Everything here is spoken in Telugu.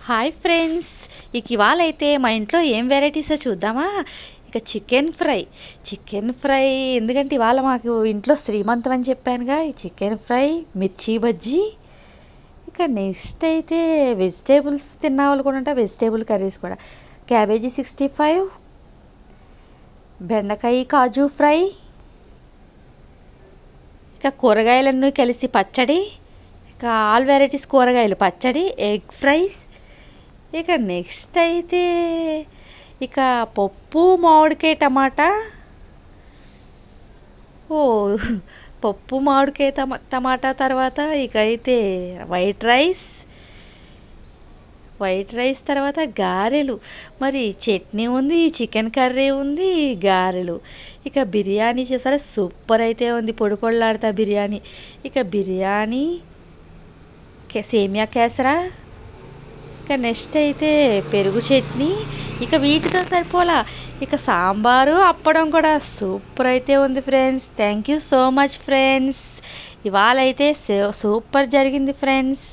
హాయ్ ఫ్రెండ్స్, ఇవాళ అయితే మా ఇంట్లో ఏం వెరైటీసో చూద్దామా. ఇక చికెన్ ఫ్రై ఎందుకంటే ఇవాళ మాకు ఇంట్లో శ్రీమంతం అని చెప్పానుగా. ఈ చికెన్ ఫ్రై, మిర్చి బజ్జీ, ఇక నెక్స్ట్ అయితే వెజిటేబుల్స్ తిన్న కూడా ఉంటాయి, వెజిటేబుల్ కర్రీస్ కూడా. క్యాబేజీ 65, బెండకాయ కాజు ఫ్రై, ఇక కూరగాయలన్నీ కలిసి పచ్చడి, ఇక ఆల్ వెరైటీస్ కూరగాయలు పచ్చడి, ఎగ్ ఫ్రైస్. ఇక నెక్స్ట్ అయితే ఇక పప్పు మామిడికాయ టమాటా. ఓ పప్పు మామిడికాయ టమాటా తర్వాత ఇక అయితే వైట్ రైస్ తర్వాత గారెలు. మరి చట్నీ ఉంది, చికెన్ కర్రీ ఉంది, గారెలు. ఇక బిర్యానీ చేసారా, సూపర్ అయితే ఉంది, పొడి పొడిలాడుతా బిర్యానీ. ఇక బిర్యానీ, సేమియా కేసరా, ఇక నెక్స్ట్ అయితే పెరుగు చట్నీ. ఇక వీటితో సరిపోలా, ఇక సాంబారు అప్పడం కూడా సూపర్ అయితే ఉంది friends. Thank you so much friends. ఇవాళ అయితే సూపర్ జరిగింది ఫ్రెండ్స్.